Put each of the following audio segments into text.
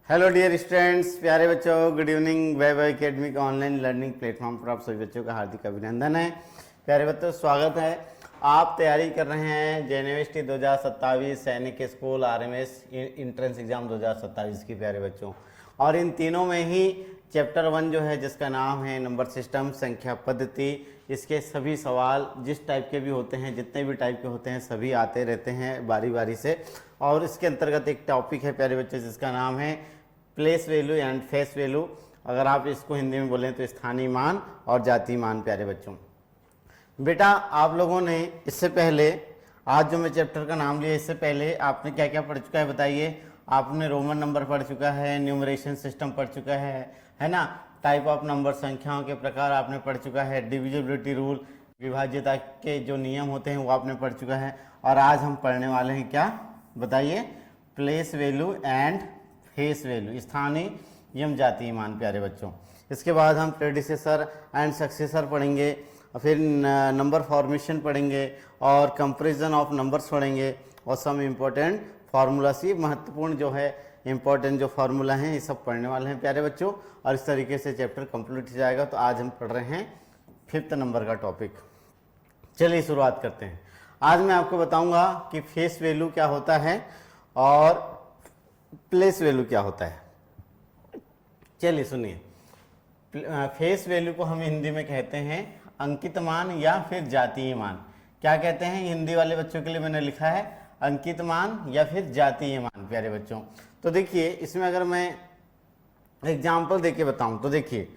Hello dear students, प्यारे बच्चों, good evening. Web academy का ऑनलाइन लर्निंग प्लेटफॉर्म पर आप सभी बच्चों का हार्दिक अभिनंदन है। प्यारे बच्चों, स्वागत है। आप तैयारी कर रहे हैं जेएनयूनिवर्सिटी 2027 सैनिक स्कूल आरएमएस इंट्रेंस एग्जाम 2027 की, प्यारे बच्चों। और इन तीनों में ही चैप्टर 1 जो है, जिसका नाम है नंबर सिस्टम, संख्या पद्धति, इसके सभी सवाल जिस टाइप के भी होते हैं, जितने भी टाइप के होते हैं, सभी आते रहते हैं बारी बारी से। और इसके अंतर्गत एक टॉपिक है प्यारे बच्चों, जिसका नाम है place value and face value. अगर आप इसको हिंदी में बोलें तो स्थानीय मान और जातीय मान। प्यारे बच्चों, बेटा आप लोगों ने इससे पहले, आज जो मैं चैप्टर का नाम लिया, इससे पहले आपने क्या क्या पढ़ चुका है बताइए। आपने रोमन नंबर पढ़ चुका है, न्यूमरेशन सिस्टम पढ़ चुका है ना। टाइप ऑफ नंबर, संख्याओं के प्रकार आपने पढ़ चुका है। डिविजिबिलिटी रूल, विभाज्यता के जो नियम होते हैं वो आपने पढ़ चुका है। और आज हम पढ़ने वाले हैं क्या बताइए, place value and face value, स्थानीय एवं जातीय मान। प्यारे बच्चों, इसके बाद हम प्रेडिसेसर एंड सक्सेसर पढ़ेंगे, फिर नंबर फॉर्मेशन पढ़ेंगे और कंपैरिजन ऑफ नंबर्स पढ़ेंगे और सम इम्पोर्टेंट फार्मूला सी, महत्वपूर्ण जो है इम्पोर्टेंट जो फार्मूला हैं, ये सब पढ़ने वाले हैं प्यारे बच्चों। और इस तरीके से चैप्टर कंप्लीट हो जाएगा। तो आज हम पढ़ रहे हैं 5th नंबर का टॉपिक। चलिए शुरुआत करते हैं। आज मैं आपको बताऊंगा कि फेस वैल्यू क्या होता है और प्लेस वैल्यू क्या होता है। चलिए सुनिए, फेस वैल्यू को हम हिंदी में कहते हैं अंकित मान या फिर जातीय मान। क्या कहते हैं हिंदी वाले बच्चों के लिए, मैंने लिखा है अंकित मान या फिर जातीय मान। प्यारे बच्चों, तो देखिए इसमें अगर मैं एग्जाम्पल देके बताऊं तो देखिए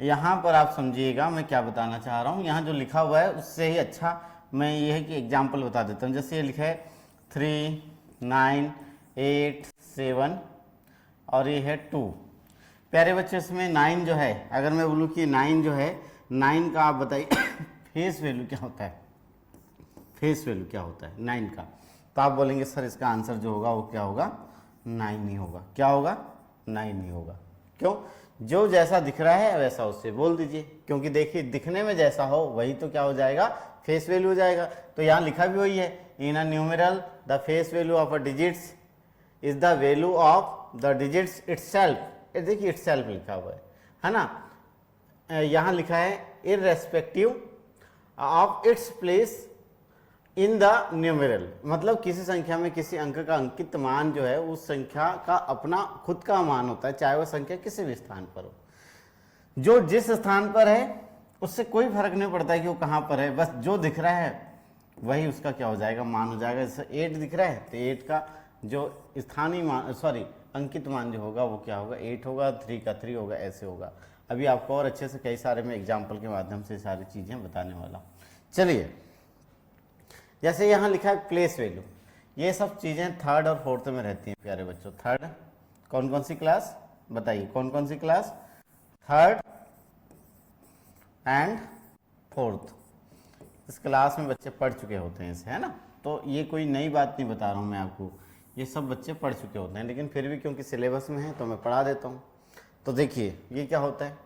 यहाँ पर आप समझिएगा मैं क्या बताना चाह रहा हूँ। यहाँ जो लिखा हुआ है उससे ही अच्छा मैं ये है कि एग्जाम्पल बता देता हूँ। जैसे ये लिखा है 3, 9, 8, 7 और ये है 2। प्यारे बच्चों, इसमें 9 जो है, अगर मैं बोलूँ कि 9 जो है, 9 का आप बताइए फेस वैल्यू क्या होता है। फेस वैल्यू क्या होता है 9 का? तो आप बोलेंगे सर इसका आंसर जो होगा वो क्या होगा, 9 नहीं होगा। क्या होगा? 9 नहीं होगा। क्यों? जो जैसा दिख रहा है वैसा उससे बोल दीजिए, क्योंकि देखिए दिखने में जैसा हो वही तो क्या हो जाएगा, फेस वैल्यू हो जाएगा। तो यहाँ लिखा भी वही है, in a numeral the face value of a digits is the value of the digits itself. ये देखिए इटसेल्फ लिखा हुआ है ना। यहाँ लिखा है irrespective of its place in the numeral, मतलब किसी संख्या में किसी अंक का अंकित मान जो है उस संख्या का अपना खुद का मान होता है, चाहे वह संख्या किसी भी स्थान पर हो। जो जिस स्थान पर है उससे कोई फर्क नहीं पड़ता है कि वो कहाँ पर है, बस जो दिख रहा है वही उसका क्या हो जाएगा, मान हो जाएगा। जैसे 8 दिख रहा है तो 8 का जो स्थानीय मान, सॉरी अंकित मान जो होगा वो क्या होगा, 8 होगा। 3 का 3 होगा, ऐसे होगा। अभी आपको और अच्छे से कई सारे मैं एग्जाम्पल के माध्यम से सारी चीज़ें बताने वाला हूँ। चलिए, जैसे यहाँ लिखा है प्लेस वैल्यू, ये सब चीज़ें 3rd और 4th में रहती हैं प्यारे बच्चों। 3rd कौन कौन सी क्लास बताइए, कौन कौन सी क्लास? 3rd and 4th। इस क्लास में बच्चे पढ़ चुके होते हैं इसे, है ना। तो ये कोई नई बात नहीं बता रहा हूँ मैं आपको, ये सब बच्चे पढ़ चुके होते हैं, लेकिन फिर भी क्योंकि सिलेबस में है तो मैं पढ़ा देता हूँ। तो देखिए ये क्या होता है,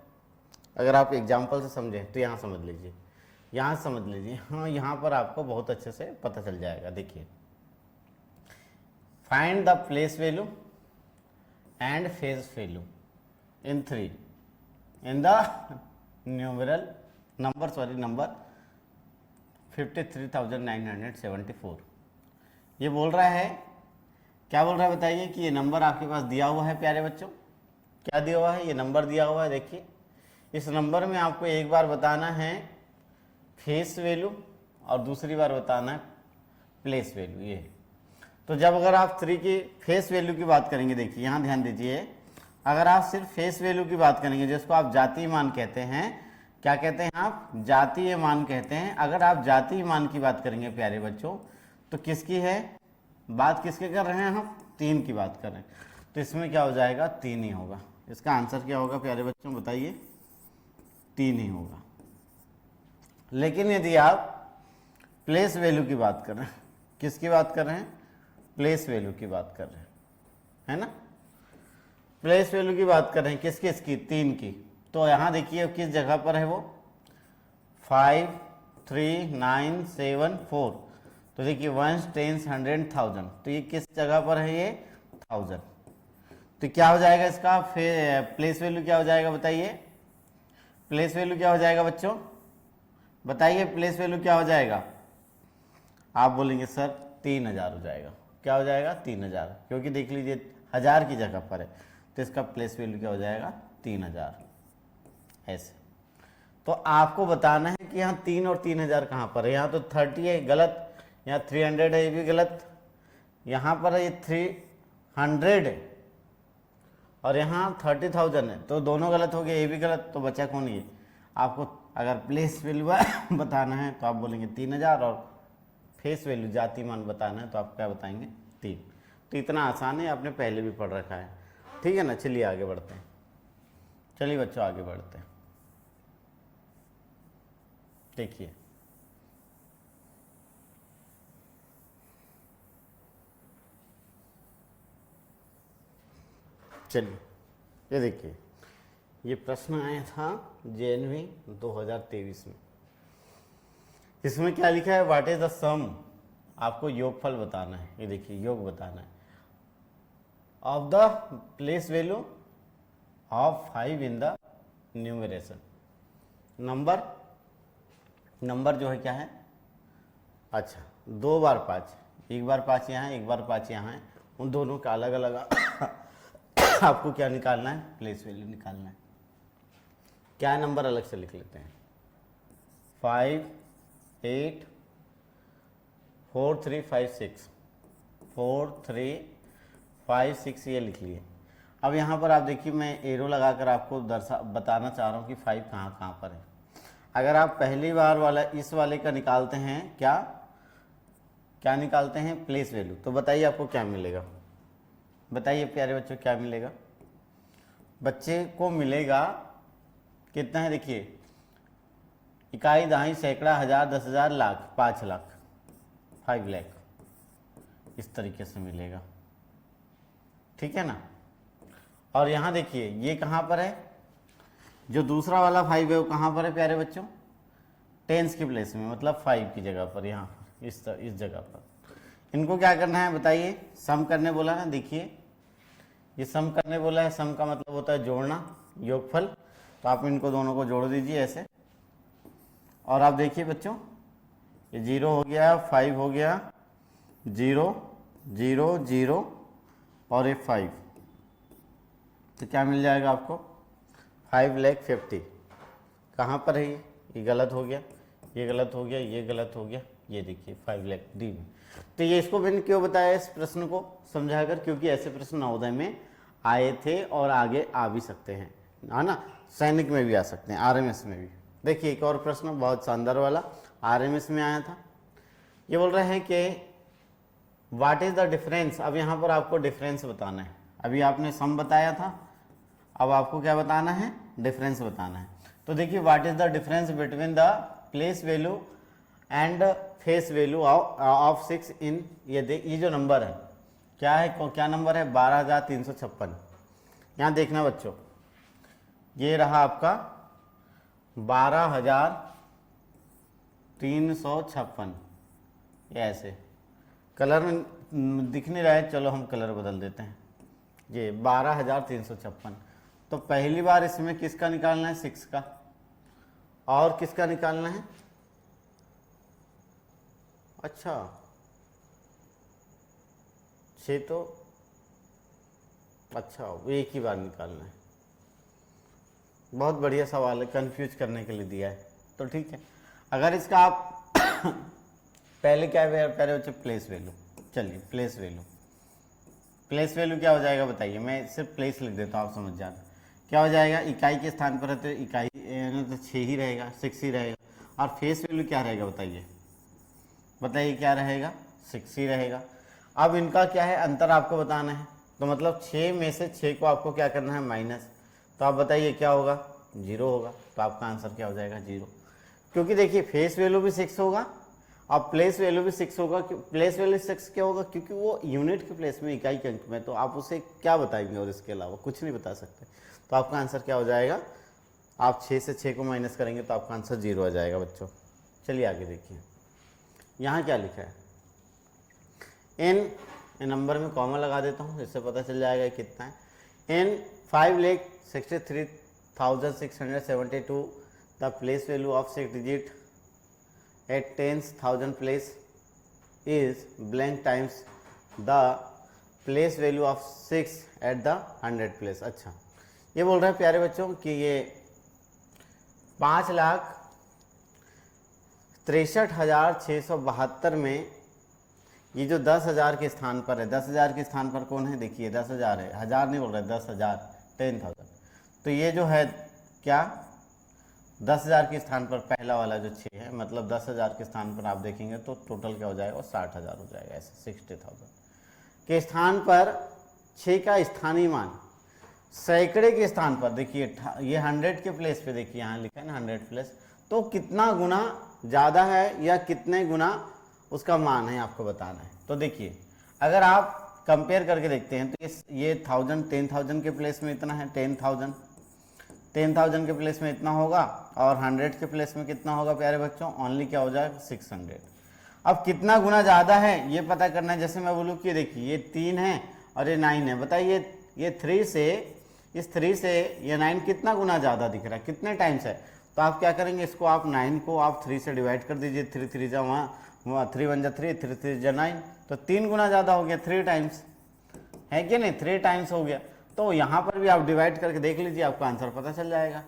अगर आप एग्जाम्पल से समझें तो यहाँ समझ लीजिए, यहाँ समझ लीजिए। हाँ, यहाँ पर आपको बहुत अच्छे से पता चल जाएगा। देखिए, find the place value and face value in 3 in the numeral number 53,974। ये बोल रहा है, क्या बोल रहा है बताइए, कि ये नंबर आपके पास दिया हुआ है प्यारे बच्चों। क्या दिया हुआ है? ये नंबर दिया हुआ है। देखिए इस नंबर में आपको एक बार बताना है फेस वैल्यू और दूसरी बार बताना है प्लेस वैल्यू। ये तो जब अगर आप 3 की फेस वैल्यू की बात करेंगे, देखिए यहाँ ध्यान दीजिए, अगर आप सिर्फ फेस वैल्यू की बात करेंगे, जिसको आप जातीय मान कहते हैं, क्या कहते हैं आप? जातीय मान कहते हैं। अगर आप जातीय मान की बात करेंगे प्यारे बच्चों, तो किसकी है बात, किसके कर रहे हैं हम? 3 की बात कर रहे हैं। तो इसमें क्या हो जाएगा, 3 ही होगा। इसका आंसर क्या होगा प्यारे बच्चों बताइए? 3 ही होगा। लेकिन यदि आप प्लेस वैल्यू की बात कर रहे हैं, किसकी बात कर रहे हैं? प्लेस वैल्यू की बात कर रहे हैं, है ना। प्लेस वैल्यू की बात कर रहे हैं, किसकी? इसकी 3 की। तो यहाँ देखिए किस जगह पर है वो, 5, 3, 9, 7, 4। तो देखिए 1, 10, 100, 1000। तो ये किस जगह पर है? ये 1000। तो क्या हो जाएगा इसका फिर प्लेस वैल्यू क्या हो जाएगा बताइए, प्लेस वैल्यू क्या हो जाएगा बच्चों, बताइए प्लेस वैल्यू क्या हो जाएगा। आप बोलेंगे सर 3000 हो जाएगा, क्या हो जाएगा 3000, क्योंकि देख लीजिए 1000 की जगह पर है, तो इसका प्लेस वैल्यू क्या हो जाएगा 3000 ऐसे। तो आपको बताना है कि यहाँ 3 और 3000 कहाँ पर है, यहाँ तो 30 है गलत, यहाँ 300 है ये भी गलत, यहाँ पर है ये 300 है और यहाँ 30,000 है, तो दोनों गलत हो गए, ये भी गलत, तो बचा कौन ये। आपको अगर प्लेस वैल्यू बताना है तो आप बोलेंगे 3000 और फेस वैल्यू जाति मान बताना है तो आप क्या बताएंगे 3। तो इतना आसान है, आपने पहले भी पढ़ रखा है, ठीक है ना। चलिए आगे बढ़ते हैं, चलिए बच्चों आगे बढ़ते हैं। देखिए चलिए ये देखिए, ये प्रश्न आया था JNV 2023 में। इसमें क्या लिखा है, व्हाट इज द सम, आपको योगफल बताना है, ये देखिए योग बताना है of the place value of 5 in the numeration. Number जो है क्या है, अच्छा 2 बार 5, एक बार 5 यहाँ है, एक बार 5 यहाँ है, उन दोनों का अलग अलग आपको क्या निकालना है, प्लेस वैल्यू निकालना है। क्या नंबर अलग से लिख लेते हैं, 5 8 4 3 5 6 4 3 5 6 ये लिख लिए। अब यहाँ पर आप देखिए मैं एरो लगाकर आपको बताना चाह रहा हूँ कि 5 कहाँ कहाँ पर है। अगर आप पहली बार वाला इस वाले का निकालते हैं, क्या निकालते हैं, प्लेस वैल्यू, तो बताइए आपको क्या मिलेगा, बताइए प्यारे बच्चों क्या मिलेगा। बच्चे को मिलेगा कितना है, देखिए इकाई दहाई सैकड़ा हजार 10,000 लाख 5 लाख 5 लाख, इस तरीके से मिलेगा, ठीक है ना। और यहाँ देखिए ये कहाँ पर है, जो दूसरा वाला 5 है वो कहाँ पर है प्यारे बच्चों, टेंस की प्लेस में, मतलब 5 की जगह पर, यहाँ पर इस जगह पर। इनको क्या करना है बताइए, सम करने बोला ना, देखिए ये सम करने बोला है, सम का मतलब होता है जोड़ना, योगफल, तो आप इनको दोनों को जोड़ दीजिए ऐसे। और आप देखिए बच्चों ये 0 हो गया, 5 हो गया, 0 0 0 और ये 5, तो क्या मिल जाएगा आपको 5,50,000। कहाँ पर है ये गलत हो गया, ये गलत हो गया, ये गलत हो गया, ये देखिए 5 लाख डी में। तो ये इसको मैंने क्यों बताया इस प्रश्न को समझाकर, क्योंकि ऐसे प्रश्न नवोदय में आए थे और आगे आ भी सकते हैं, है ना, सैनिक में भी आ सकते हैं, RMS में भी। देखिए एक और प्रश्न बहुत शानदार वाला RMS में आया था, ये बोल रहे हैं कि व्हाट इज द डिफरेंस। अब यहाँ पर आपको डिफरेंस बताना है, अभी आपने सम बताया था, अब आपको क्या बताना है, डिफरेंस बताना है। तो देखिए what is the difference between the place value and face value of 6 इन, ये जो नंबर है क्या है, क्या नंबर है, 12,356। यहाँ देखना बच्चों, ये रहा आपका 12,356, ये ऐसे कलर में दिख नहीं रहा है, चलो हम कलर बदल देते हैं, ये 12,356। तो पहली बार इसमें किसका निकालना है, 6 का, और किसका निकालना है, अच्छा 6, तो अच्छा वो एक ही बार निकालना है। बहुत बढ़िया सवाल है, कंफ्यूज करने के लिए दिया है, तो ठीक है। अगर इसका आप पहले क्या पहले बच्चे प्लेस वैल्यू, चलिए प्लेस वैल्यू क्या हो जाएगा बताइए, मैं सिर्फ प्लेस लिख देता हूँ, आप समझ जाना क्या हो जाएगा। इकाई के स्थान पर है तो इकाई तो 6 ही रहेगा, 6 ही रहेगा, और फेस वैल्यू क्या रहेगा बताइए क्या रहेगा, 6 ही रहेगा। अब इनका क्या है, अंतर आपको बताना है, तो मतलब 6 में से 6 को आपको क्या करना है, माइनस, तो आप बताइए क्या होगा, 0 होगा, तो आपका आंसर क्या हो जाएगा 0। क्योंकि देखिए फेस वैल्यू भी 6 होगा और प्लेस वैल्यू भी 6 होगा। प्लेस वैल्यू 6 क्या होगा, क्योंकि वो यूनिट के प्लेस में, इकाई के अंक में, तो आप उसे क्या बताएंगे, और इसके अलावा कुछ नहीं बता सकते। तो आपका आंसर क्या हो जाएगा, आप 6 से 6 को माइनस करेंगे तो आपका आंसर 0 आ जाएगा बच्चों। चलिए आगे देखिए, यहाँ क्या लिखा है, इन नंबर में कॉमा लगा देता हूँ, इससे पता चल जाएगा कितना है। In 5,63,672 the place value of 6 digit at 10,000 place is blank times the place value of 6 at the 100 place. अच्छा, ये बोल रहे हैं प्यारे बच्चों कि ये 5,63,672 में ये जो 10,000 के स्थान पर है, 10,000 के स्थान पर कौन है, देखिए 10,000 है, हज़ार नहीं बोल रहे, 10,000, 10,000। तो ये जो है क्या 10,000 के स्थान पर पहला वाला जो 6 है, मतलब 10,000 के स्थान पर आप देखेंगे तो टोटल क्या हो जाएगा, 60,000 हो जाएगा। ऐसे 60,000 के स्थान पर 6 का स्थानीय मान सैकड़े के स्थान पर, देखिए ये 100 के प्लेस पे, देखिए यहाँ लिखा है ना 100 प्लेस, तो कितना गुना ज़्यादा है या कितने गुना उसका मान है आपको बताना है। तो देखिए अगर आप कंपेयर करके देखते हैं तो ये 10,000 के प्लेस में इतना है, 10,000 के प्लेस में इतना होगा, और 100 के प्लेस में कितना होगा प्यारे बच्चों, ओनली क्या हो जाएगा 600। अब कितना गुना ज़्यादा है ये पता करना है। जैसे मैं बोलूँ कि देखिए ये 3 है और ये 9 है, बताइए ये 3 से, इस 3 से ये 9 कितना गुना ज़्यादा दिख रहा है, कितने टाइम्स है। तो आप क्या करेंगे, इसको आप 9 को आप 3 से डिवाइड कर दीजिए, 3 3 जा वहाँ 3 1 जा 3, 3 3 जा 9, तो 3 गुना ज़्यादा हो गया, 3 टाइम्स है कि नहीं, 3 टाइम्स हो गया। तो यहाँ पर भी आप डिवाइड करके देख लीजिए, आपका आंसर पता चल जाएगा।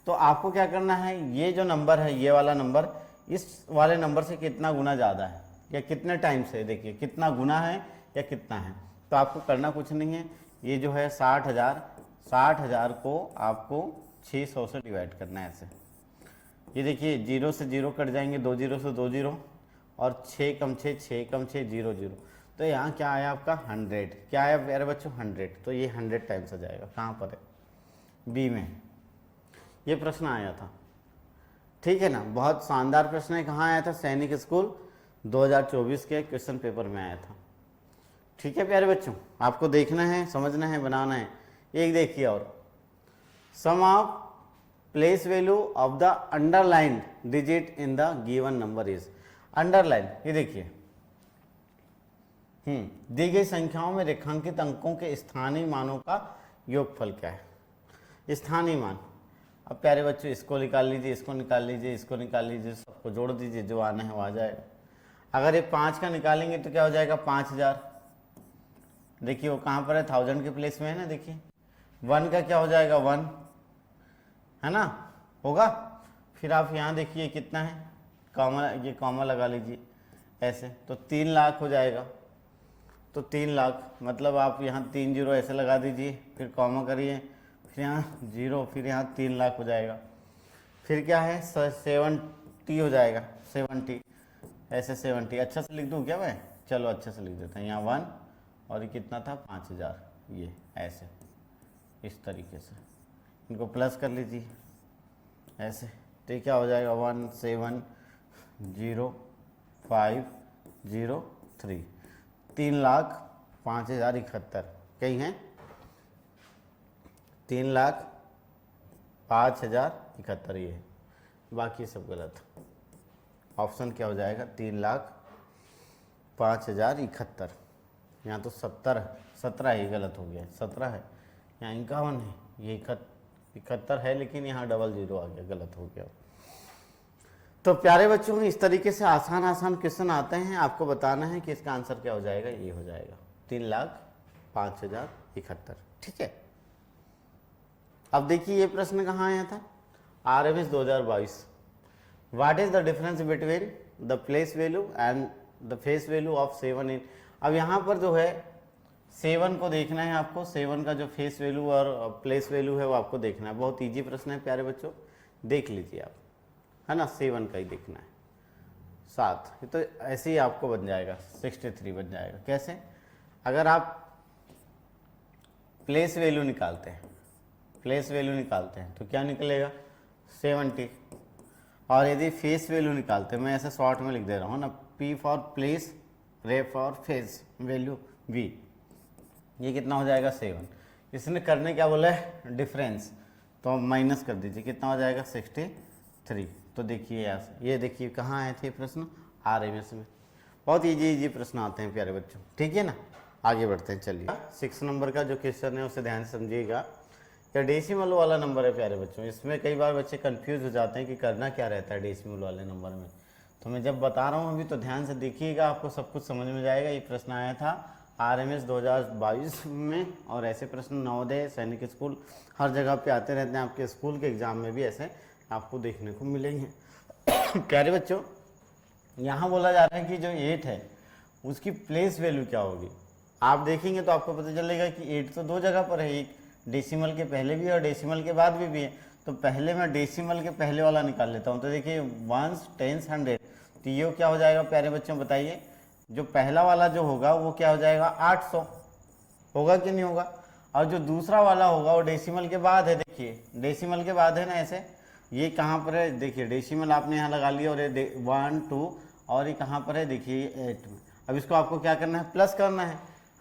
तो आपको क्या करना है, ये जो नंबर है, ये वाला नंबर इस वाले नंबर से कितना गुना ज़्यादा है या कितने टाइम्स है, देखिए कितना गुना है या कितना है। तो आपको करना कुछ नहीं है, ये जो है 60,000 को आपको 600 से डिवाइड करना है। ऐसे ये देखिए 0 से 0 कट जाएंगे, 2 0 से 2 0, और 6 कम 6 6 कम 6 0 0, तो यहाँ क्या आया आपका 100, क्या आया प्यारे बच्चों 100। तो ये 100 टाइम्स आ जाएगा, कहाँ पर है, बी में ये प्रश्न आया था, ठीक है ना। बहुत शानदार प्रश्न है, कहाँ आया था, सैनिक स्कूल 2024 के क्वेश्चन पेपर में आया था, ठीक है प्यारे बच्चों। आपको देखना है, समझना है, बनाना है। एक देखिए और, sum of place value of the underlined digit in the given number is, underline, ये देखिए दी गई संख्याओं में रेखांकित अंकों के स्थानीय मानों का योगफल क्या है, स्थानीय मान। अब प्यारे बच्चों इसको निकाल लीजिए, इसको निकाल लीजिए, इसको निकाल लीजिए, सबको जोड़ दीजिए, जो आना है वो आ जाएगा। अगर ये 5 का निकालेंगे तो क्या हो जाएगा 5,000, देखिए वो कहाँ पर है, 1000 के प्लेस में है ना, देखिए 1 का क्या हो जाएगा 1, है ना, होगा। फिर आप यहाँ देखिए कितना है, कॉमा, ये कॉमा लगा लीजिए ऐसे, तो 3 लाख हो जाएगा। तो 3 लाख मतलब आप यहाँ 3 0 ऐसे लगा दीजिए, फिर कॉमा करिए, फिर यहाँ 0, फिर यहाँ 3 लाख हो जाएगा। फिर क्या है 70 हो जाएगा, 70 ऐसे 70, अच्छा से लिख दूँ क्या मैं, चलो अच्छा से लिख देता हूँ, यहाँ 1 और ये कितना था 5,000, ये ऐसे इस तरीके से इनको प्लस कर लीजिए ऐसे, तो ये क्या हो जाएगा 170,503, 3,05,071 कहीं है, 3,05,071 ये है, बाकी सब गलत। ऑप्शन क्या हो जाएगा 3,05,071, यहाँ तो 17 ही गलत हो गया, 17 है, यहाँ 51 है, ये 71 है, लेकिन यहाँ 00 आ गया, गलत हो गया। तो प्यारे बच्चों इस तरीके से आसान क्वेश्चन आते हैं, आपको बताना है कि इसका आंसर क्या हो जाएगा, ये हो जाएगा 3,05,071, ठीक है। अब देखिए ये प्रश्न कहाँ आया था, RMS 2022, what is the difference between the place value and the face value of 7 इन। अब यहाँ पर जो है 7 को देखना है आपको, 7 का जो फेस वैल्यू और प्लेस वैल्यू है वो आपको देखना है। बहुत इजी प्रश्न है प्यारे बच्चों, देख लीजिए आप, है ना, 7 का ही देखना है, 7, ये तो ऐसे ही आपको बन जाएगा 63 बन जाएगा। कैसे, अगर आप प्लेस वैल्यू निकालते हैं, तो क्या निकलेगा 70, और यदि फेस वैल्यू निकालते हैं, मैं ऐसे शॉर्ट में लिख दे रहा हूँ ना, P फॉर प्लेस, रे फॉर फेस वैल्यू V, ये कितना हो जाएगा 7। इसने करने क्या बोला है डिफरेंस, तो माइनस कर दीजिए, कितना हो जाएगा 63। तो देखिए यहाँ से, ये देखिए कहाँ आए थे प्रश्न, RMS में। बहुत इजी प्रश्न आते हैं प्यारे बच्चों, ठीक है ना। आगे बढ़ते हैं। चलिए 6 नंबर का जो क्वेश्चन है उसे ध्यान से समझिएगा। क्या डेसिमल वाला नंबर है प्यारे बच्चों। इसमें कई बार बच्चे कंफ्यूज हो जाते हैं कि करना क्या रहता है डेसिमल वाले नंबर में। तो मैं जब बता रहा हूँ अभी तो ध्यान से देखिएगा, आपको सब कुछ समझ में जाएगा। ये प्रश्न आया था RMS 2022 में, और ऐसे प्रश्न नवोदय, सैनिक स्कूल, हर जगह पे आते रहते हैं। आपके स्कूल के एग्जाम में भी ऐसे आपको देखने को मिलेंगे। प्यारे बच्चों, यहाँ बोला जा रहा है कि जो 8 है उसकी प्लेस वैल्यू क्या होगी। आप देखेंगे तो आपको पता चलेगा कि 8 तो दो जगह पर है, एक डेसिमल के पहले भी और डेसिमल के बाद भी है। तो पहले मैं डेसिमल के पहले वाला निकाल लेता हूँ। तो देखिए 1s, 10s, 100, तो ये क्या हो जाएगा प्यारे बच्चों बताइए। जो पहला वाला जो होगा वो क्या हो जाएगा 800, होगा कि नहीं होगा। और जो दूसरा वाला होगा वो डेसिमल के बाद है। देखिए डेसिमल के बाद है ना, ऐसे ये कहाँ पर है, देखिए डेसिमल आपने यहाँ लगा लिया, और ये 1, 2, और ये कहाँ पर है देखिए 8 में। अब इसको आपको क्या करना है, प्लस करना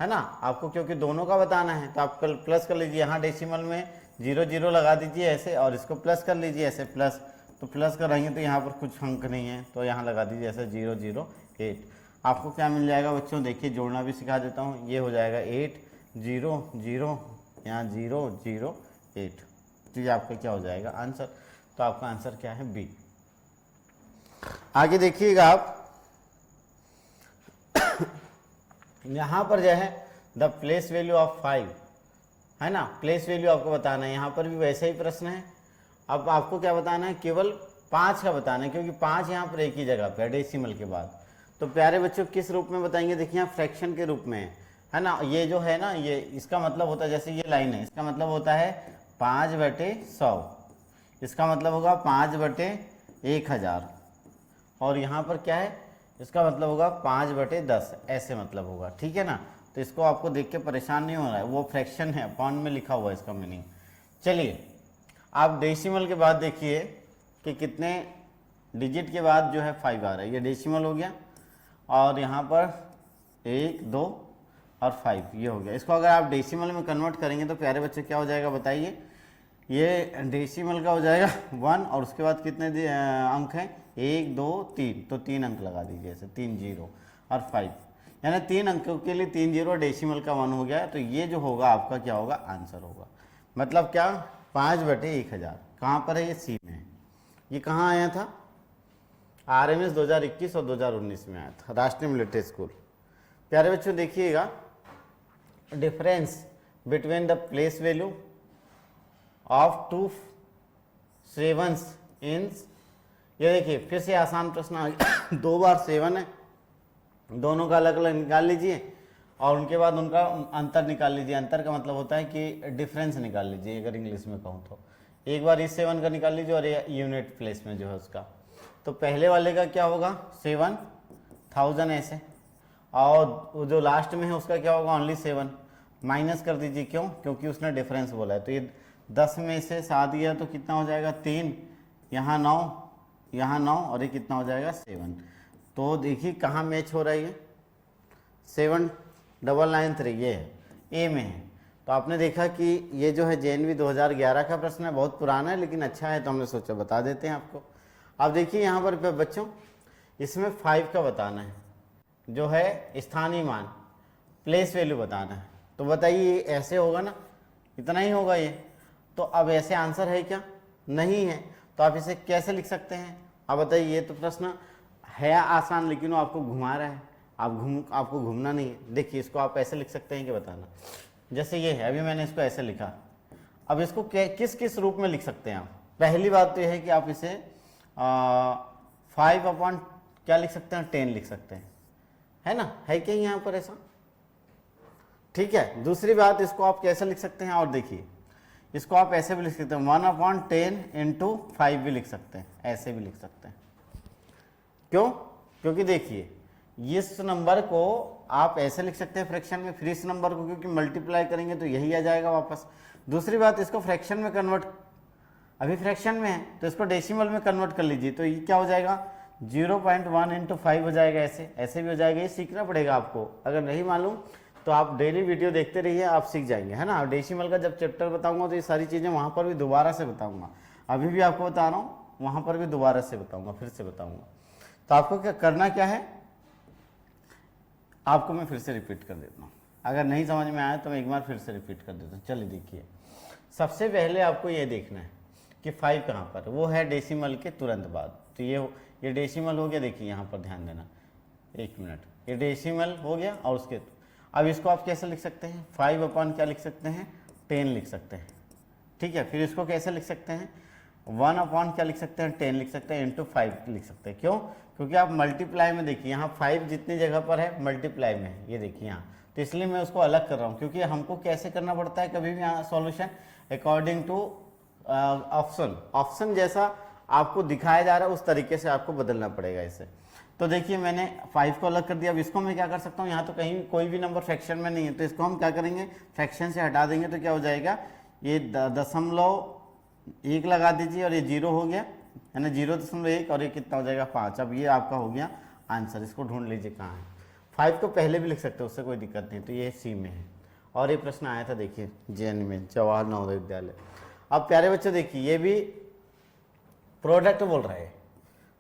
है ना आपको, क्योंकि दोनों का बताना है। तो आप प्लस कर लीजिए, यहाँ डेसिमल में 0 0 लगा दीजिए ऐसे, और इसको प्लस कर लीजिए ऐसे प्लस। तो प्लस करेंगे तो यहाँ पर कुछ अंक नहीं है, तो यहाँ लगा दीजिए ऐसे 0 0 8। आपको क्या मिल जाएगा बच्चों, देखिए जोड़ना भी सिखा देता हूँ। ये हो जाएगा 8 0 0, यहाँ 0 0 8। तो ये आपका क्या हो जाएगा आंसर। तो आपका आंसर क्या है बी। आगे देखिएगा आप, यहाँ पर जो है द प्लेस वैल्यू ऑफ 5 है ना, प्लेस वैल्यू आपको बताना है। यहाँ पर भी वैसा ही प्रश्न है। अब आपको क्या बताना है, केवल 5 का बताना है, क्योंकि 5 यहाँ पर एक ही जगह पे है डेसिमल के बाद। तो प्यारे बच्चों किस रूप में बताएंगे, देखिए यहाँ फ्रैक्शन के रूप में है ना। ये जो है ना, ये इसका मतलब होता है, जैसे ये लाइन है, इसका मतलब होता है 5/100, इसका मतलब होगा 5/1000, और यहाँ पर क्या है, इसका मतलब होगा 5/10, ऐसे मतलब होगा, ठीक है ना। तो इसको आपको देख के परेशान नहीं हो रहा है, वो फ्रैक्शन है, पॉइंट में लिखा हुआ है इसका मीनिंग। चलिए आप डेसिमल के बाद देखिए कि कितने डिजिट के बाद जो है 5 आ रहा है। ये डेसिमल हो गया, और यहाँ पर 1 2 और 5 ये हो गया। इसको अगर आप डेसिमल में कन्वर्ट करेंगे तो प्यारे बच्चे क्या हो जाएगा बताइए। ये डेसिमल का हो जाएगा 1, और उसके बाद कितने अंक हैं, 1 2 3, तो 3 अंक लगा दीजिए ऐसे, 3 0 और 5, यानी 3 अंकों के लिए 3 0, डेसिमल का 1 हो गया। तो ये जो होगा आपका क्या होगा आंसर होगा। मतलब क्या, 5/1000। कहाँ पर है, ये सी में है। ये कहाँ आया था, RMS 2021 और 2019 में आया था, राष्ट्रीय मिलिट्री स्कूल। प्यारे बच्चों देखिएगा, difference between the place value of 2 7s इन, ये देखिए फिर से आसान प्रश्न आ गया। 2 बार 7 है, दोनों का अलग अलग निकाल लीजिए, और उनके बाद उनका अंतर निकाल लीजिए। अंतर का मतलब होता है कि डिफरेंस निकाल लीजिए, अगर इंग्लिश में कहूँ तो। एक बार इस 7 का निकाल लीजिए, और ये यूनिट प्लेस में जो है उसका। तो पहले वाले का क्या होगा 7000 ऐसे, और जो लास्ट में है उसका क्या होगा ओनली 7। माइनस कर दीजिए, क्यों, क्योंकि उसने डिफरेंस बोला है। तो ये 10 में से 7 गया तो कितना हो जाएगा 3, यहाँ 9, यहाँ 9, और ये कितना हो जाएगा 7। तो देखिए कहाँ मैच हो रहा है, ये 7993 ये है, ए में है। तो आपने देखा कि ये जो है JNV 2011 का प्रश्न है, बहुत पुराना है लेकिन अच्छा है, तो हमने सोचा बता देते हैं आपको। अब देखिए यहाँ पर बच्चों, इसमें 5 का बताना है, जो है स्थानीय मान, प्लेस वैल्यू बताना है। तो बताइए ऐसे होगा ना, इतना ही होगा ये। तो अब ऐसे आंसर है क्या, नहीं है। तो आप इसे कैसे लिख सकते हैं, अब बताइए। ये तो प्रश्न है आसान, लेकिन वो आपको घुमा रहा है, आपको घूमना नहीं है। देखिए इसको आप ऐसे लिख सकते हैं कि बताना, जैसे ये है, अभी मैंने इसको ऐसे लिखा। अब इसको किस किस रूप में लिख सकते हैं आप। पहली बात तो यह है कि आप इसे 5 क्या लिख सकते हैं, 10 लिख सकते हैं, है ना, है क्या यहाँ पर ऐसा, ठीक है। दूसरी बात, इसको आप कैसे लिख सकते हैं, और देखिए इसको आप ऐसे भी लिख सकते हैं, 1/10 × 5 भी लिख सकते हैं, ऐसे भी लिख सकते हैं। क्यों, क्योंकि देखिए इस नंबर को आप ऐसे लिख सकते हैं फ्रैक्शन में, फिर इस नंबर को क्योंकि मल्टीप्लाई करेंगे तो यही आ जाएगा वापस। दूसरी बात, इसको फ्रैक्शन में कन्वर्ट, अभी फ्रैक्शन में है तो इसको डेसिमल में कन्वर्ट कर लीजिए। तो ये क्या हो जाएगा 0.1 × 5 हो जाएगा, ऐसे भी हो जाएगा। ये सीखना पड़ेगा आपको, अगर नहीं मालूम तो आप डेली वीडियो देखते रहिए, आप सीख जाएंगे, है ना। डेसिमल का जब चैप्टर बताऊंगा तो ये सारी चीज़ें वहाँ पर भी दोबारा से बताऊंगा। अभी भी आपको बता रहा हूँ, वहाँ पर भी दोबारा से बताऊंगा, फिर से बताऊंगा। तो आपको क्या करना क्या है, आपको मैं फिर से रिपीट कर देता हूँ। अगर नहीं समझ में आया तो मैं एक बार फिर से रिपीट कर देता हूँ। चलिए देखिए, सबसे पहले आपको ये देखना है कि 5 कहाँ पर, वो है डेसिमल के तुरंत बाद। तो ये डेसिमल हो गया, देखिए यहाँ पर ध्यान देना, 1 मिनट, ये डेसिमल हो गया। और उसके अब इसको आप कैसे लिख सकते हैं, 5 अपॉन क्या लिख सकते हैं, 10 लिख सकते हैं, ठीक है। फिर इसको कैसे लिख सकते हैं, 1 अपॉन क्या लिख सकते हैं, 10 लिख सकते हैं, इंटू 5 लिख सकते हैं। क्यों, क्योंकि आप मल्टीप्लाई में देखिए यहाँ 5 जितनी जगह पर है मल्टीप्लाई में है, ये देखिए यहाँ, तो इसलिए मैं उसको अलग कर रहा हूँ, क्योंकि हमको कैसे करना पड़ता है कभी भी यहाँ सॉल्यूशन, अकॉर्डिंग टू ऑप्शन जैसा आपको दिखाया जा रहा है उस तरीके से आपको बदलना पड़ेगा इसे। तो देखिए मैंने 5 को अलग कर दिया। अब इसको मैं क्या कर सकता हूँ, यहाँ तो कहीं कोई भी नंबर फ्रैक्शन में नहीं है, तो इसको हम क्या करेंगे, फ्रैक्शन से हटा देंगे, तो क्या हो जाएगा, ये 0.1 लगा दीजिए और ये 0 हो गया है ना, 0.1 और ये कितना हो जाएगा 5। अब ये आपका हो गया आंसर। इसको ढूंढ लीजिए कहाँ है। 5 को पहले भी लिख सकते हो, उससे कोई दिक्कत नहीं। तो ये सी में है और ये प्रश्न आया था देखिए JN में, जवाहर नवोदय विद्यालय। अब प्यारे बच्चों देखिए, ये भी प्रोडक्ट बोल रहे हैं,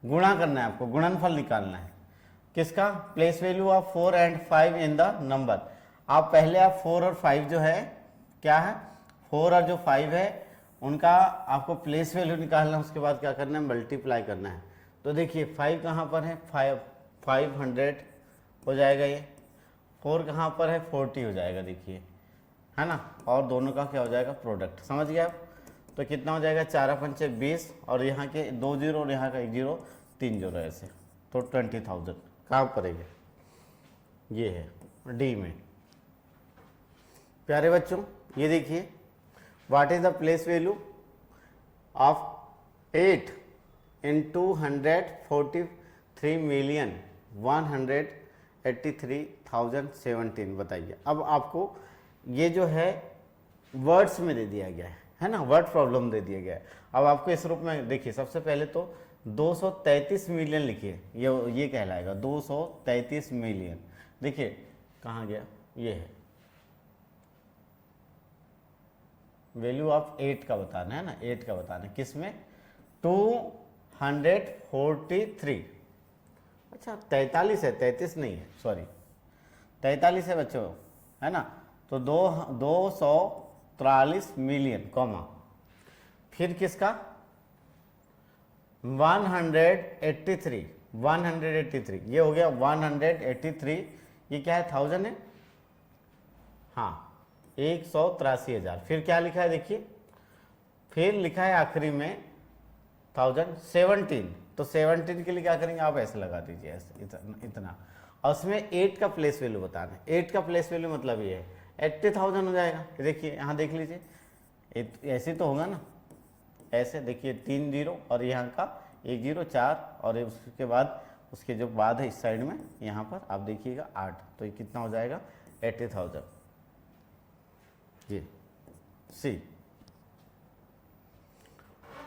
गुणा करना है आपको, गुणनफल निकालना है किसका, place value of 4 and 5 in the number. आप पहले आप 4 और 5 जो है क्या है, 4 और जो 5 है उनका आपको प्लेस वैल्यू निकालना है, उसके बाद क्या करना है, मल्टीप्लाई करना है। तो देखिए 5 कहाँ पर है, 500 हो जाएगा, ये 4 कहाँ पर है, 40 हो जाएगा, देखिए है ना। और दोनों का क्या हो जाएगा, प्रोडक्ट, समझ गए आप। तो कितना हो जाएगा, 4 पंचे 20 और यहाँ के 2 जीरो और यहाँ का 1 जीरो, 3 जीरो ऐसे, तो 20,000 कहाँ पड़ेगा, ये है डी में। प्यारे बच्चों ये देखिए, what is the place value of 8 into 143,183,017, बताइए। अब आपको ये जो है वर्ड्स में दे दिया गया है ना, वर्ड प्रॉब्लम दे दिया गया है। अब आपको इस रूप में देखिए, सबसे पहले तो 233 मिलियन लिखिए, ये कहलाएगा 233 मिलियन। देखिए कहाँ गया, ये है वैल्यू ऑफ 8 का बताना है ना, 8 का बताना है, किस में, 243, अच्छा 43 है, 33 नहीं है, सॉरी 43 है बच्चों, है ना। तो 243 मिलियन कॉमा, फिर किसका 183, ये हो गया 183, ये क्या है, 1000 है, हाँ 183,000। फिर क्या लिखा है देखिए, फिर लिखा है आखिरी में 1017, तो 17 के लिए क्या करेंगे, आप ऐसे लगा दीजिए, ऐसे इतना। और उसमें 8 का प्लेस वैल्यू बताना है। 8 का प्लेस वैल्यू मतलब ये है 80,000 हो जाएगा। देखिए यहाँ देख लीजिए, ऐसे तो होगा ना, ऐसे देखिए 3 जीरो और यहाँ का 1 जीरो 4 और उसके बाद उसके जो बाद है इस साइड में यहाँ पर आप देखिएगा 8, तो ये कितना हो जाएगा 80,000, ये सी।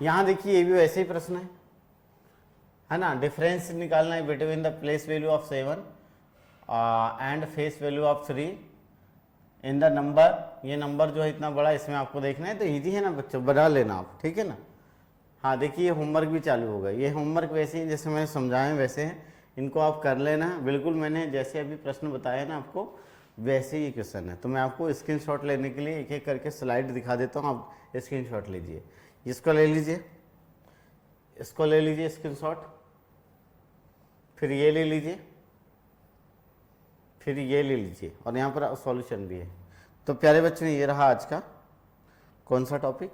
यहाँ देखिए ये भी वैसे ही प्रश्न है ना, डिफरेंस निकालना है between the place value of 7 and face value of 3 in the number. ये नंबर जो है इतना बड़ा, इसमें आपको देखना है, तो इजी है ना बच्चों, बना लेना आप, ठीक है ना। हाँ देखिए ये होमवर्क भी चालू होगा, ये होमवर्क वैसे ही जैसे मैंने समझाया वैसे हैं, इनको आप कर लेना बिल्कुल। मैंने जैसे अभी प्रश्न बताया ना आपको, वैसे ही क्वेश्चन है। तो मैं आपको स्क्रीनशॉट लेने के लिए एक एक करके स्लाइड दिखा देता हूँ, आप स्क्रीनशॉट लीजिए। इसको ले लीजिए, इसको ले लीजिए स्क्रीनशॉट, फिर ये ले लीजिए, फिर ये ले लीजिए, और यहाँ पर सॉल्यूशन भी है। तो प्यारे बच्चों ये रहा आज का कौन सा टॉपिक,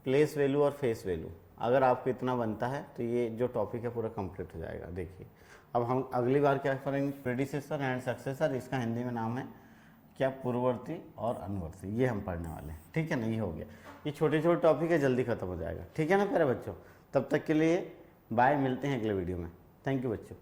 प्लेस वैल्यू और फेस वैल्यू। अगर आपको इतना बनता है तो ये जो टॉपिक है पूरा कंप्लीट हो जाएगा। देखिए अब हम अगली बार क्या करेंगे, प्रेडिसेसर एंड सक्सेसर, इसका हिंदी में नाम है क्या, पूर्ववर्ती और अनुवर्ती, ये हम पढ़ने वाले हैं, ठीक है ना। ये हो गया, ये छोटे छोटे टॉपिक है, जल्दी खत्म हो जाएगा, ठीक है ना प्यारे बच्चों। तब तक के लिए बाय, मिलते हैं अगले वीडियो में। थैंक यू बच्चों।